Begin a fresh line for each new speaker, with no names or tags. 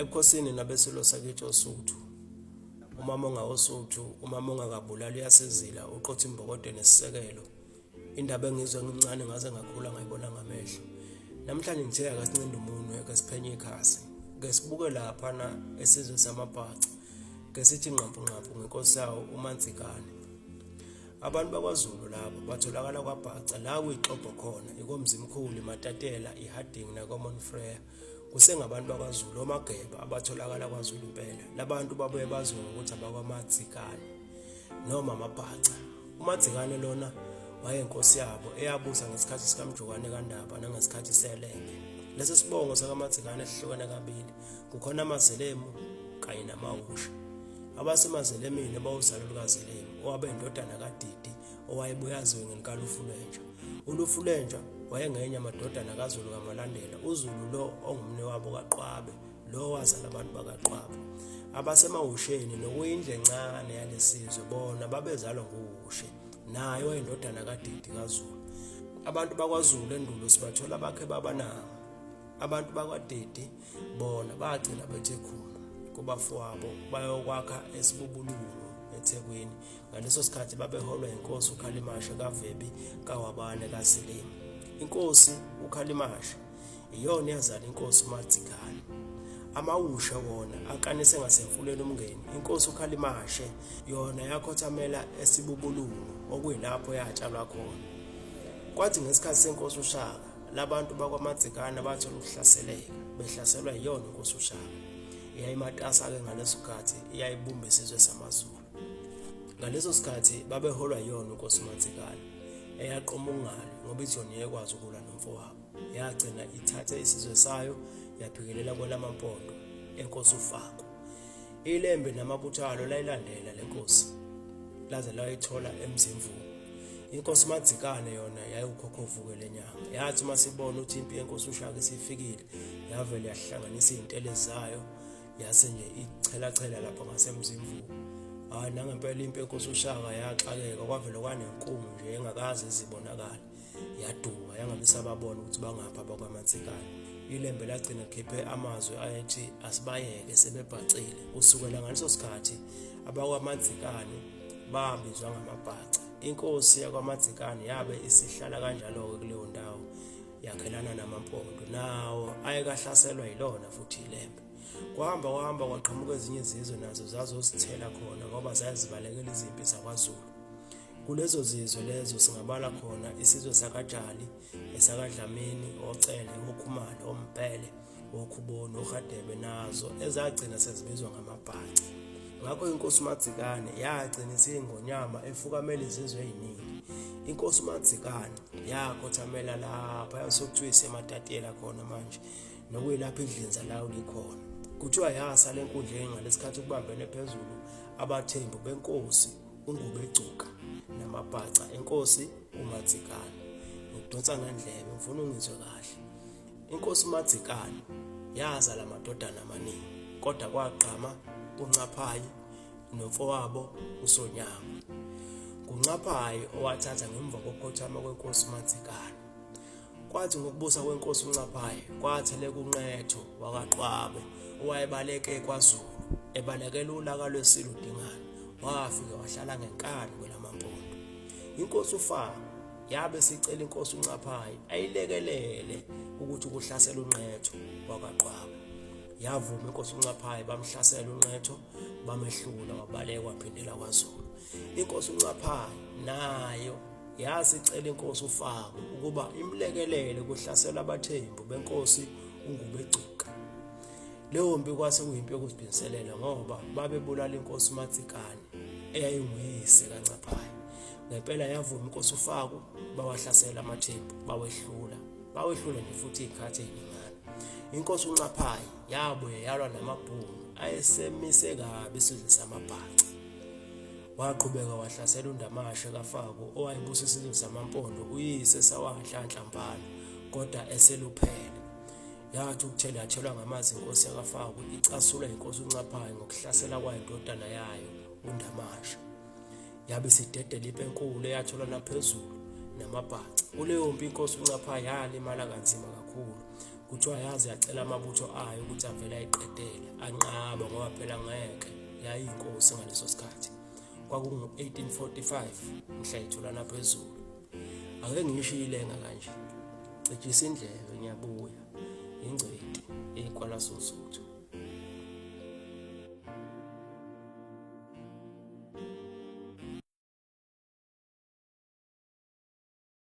Ebukhosini nabesilo sakithi oSuthu, umama ongawoSuthu, umama ongakabulali uyasizila uqotha imbokodo nesisekelo. Indaba engizwe ngimncane ngaze ngakhula ngayibona ngamehlo. Namhlanje ngithe ake sincinde umunwe ake siphenye ikhasi. Ke sibuke lapha na esizwe samabhaca. Ke sithi nqampu ngenkosi yawo uMansikane. Abantu bakwaZulu labo batholakala kwaBhaca la kuyixobo khona ikomzimkhulu iMatatela iHarding naKommon Frere. Kusengabantu bakwaZulu oMageba abatholakala kwaZulu impela. Labantu babuye baziwe ukuthi abakwaMansikane noma amaBhaca. uMansikane lona wayenkosi yabo eyabusa ngesikhathi sikaMjokwane kaNdaba nangesikhathi seLembe. Lesi sibongo sakaMansikane sihlukene kabili. Kukhona amaZelemu kanye namawusha. Abasemazelemini bawuzalo lukaZelemu owabe indodana kaDidi owayebuya yaziwe ngeNkalufulenja. uLufulenja wayengenye amadodana kaZulu kaMalandela, uZulu lo ongumne wabo kaQwabe, lo wazala abantu bakaQwabe. Abasemawusheni nokuyindle encane yalesizwe bona babezalwa nguWushe, naye wayindodana kaDidi kaZulu. Abantu bakwaZulu endulo sibathola bakhe babananga. Abantu bakwaDidi bona bagcina bethe khulu kubafowabo bayokwakha esibubulungu eThekwini. Ngaleso sikhathi babeholwa inkosi uKhalimashe kaVebi kaWabane kaSelemu. Inkosi uKhalimashe iyona yazala inkosi uMansikane. Amawusha wona akanise ngasemfuleni umngeni. Inkosi uKhalimashe yona yakhothamela esibubulungu okuyilapho yatshalwa khona. Kwathi ngesikhathi senkosi uShaka labantu bakwaMansikane bathola ukuhlaseleka behlaselwa iyona inkosi uShaka. Iyayimatasa ke ngaleso sikhathi iyayibumba isizwe samaZulu. Ngaleso sikhathi babeholwa iyona inkosi uMansikane eyaqoma ungalo ngoba ithoni yekwazi ukulwa nomfowabo. Yagcina ithathe isizwe sayo yaphikelela kwelaMampondo enkosi uFako. iLembe namabuthalo layilandela lenkosi laze layithola eMzimvubu. Inkosi uMansikane yona yayiwukhokhovuke lenyanga. Yathi masibona ukuthi impi yenkosi uShaka isifikile yavele yahlanganisa izintele zayo yase nje ichela lapha ngaseMzimvubu. Nangempela impi yenkosi uShaka yaxakeka kwavele kwanenkungu nje engakaze izibonakala. Yaduka yangabisababona ukuthi bangapha bakwaMansikane. iLembe lagcina likhiphe amazwi ayethi asibayeke sebebhacile. Kusukela ngaleso sikhathi abakwaMansikane babizwa ngamaBhaca. Inkosi yakwaMansikane yabe isihlala kanjalo kuleyo ndawo yakhelana naMampondo nawo ayekahlaselwa yilona futhi iLembe. Kwahamba kwaqhamuka ezinye izizwe nazo zazozithela khona ngoba zazibalekela izimpi zakwaZulu. Kulezo zizwe lezo singabala khona isizwe sakaJali, esakaDlamini, oCele, oKhumalo, oMpele, oKhuboni, oRhadebe nazo ezagcina sezibizwa ngamaBhaca. Ngakho inkosi uMansikane yagcina isingonyama efukamela izizwe eziningi. Inkosi uMansikane yakhothamela lapha yasokuthiwa iseMatatela khona manje nokuyilapha idlinza lawo likhona. Kuthiwa yasala enkundleni ngalesikhathi kubambene phezulu abathembu benkosi uNgubengcuka namaBhaca enkosi uMansikane. Ngidonsa ngendlebe ngifuna ungizwe kahle. Inkosi uMansikane yazala amadodana amaningi kodwa kwaqhama uNcaphayi nomfowabo uSonyama. kuNcaphayi owathatha ngemva kokukhothama kwenkosi uMansikane. Kwathi ngokubusa kwenkosi uNcaphayi kwatheleka uNqetho wakaQwabe owayebaleke kwaZulu ebalekela ulaka lweSilo Dingane. Wafika wahlala ngenkani kwelaMampondo. Inkosi uFako yabe sicela inkosi uNcaphayi ayilekelele ukuthi ukuhlasela uNqetho wakaQwabe. Yavuma inkosi uNcaphayi bamhlasela uNqetho bamehlula wabaleka waphindela kwaZulu. Inkosi uNcaphayi nayo yasicela inkosi uFako ukuba imlekelele ukuhlasela abathembu benkosi uNgubengcuka. Leyo mpi kwase kuyimpi yokuzibinselela ngoba babebulala inkosi uMansikane eyayinguyise kaNcaphayi. Ngempela yavuma inkosi uFako bawahlasela amathembu bawehlula nje futhi izikhathi eziningana. Inkosi uNcaphayi yabuye yalwa namabhunu ayesemise kabi isizwe samaBhaca. Waqhubeka wahlasela uNdamashe kaFako owayebusa isizwe samaMpondo uyise sawaNhlanhla Mbalo kodwa eseluphele. Yathi ukuthela yathelwa ngamanzi inkosi yakaFako icasula inkosi uNcaphayi ngokuhlasela kwayindodana yayo uNdamashe. Yabe sidedela impi enkulu eyathola naphezulu namaBhaca. Kuleyo mpi inkosi uNcaphayi yalimala kanzima kakhulu kuthiwa yazi yacela amabutho ayo ukuthi avele ayiqedele anqaba ngoba phela ngeke yayinkosi ngaleso sikhathi. Kwakungu-1845 mhla ithulana phezulu. Ake ngisho ilenga kanje, cijisa indlebe, ngiyabuya ingcweti eyikwala soSuthu.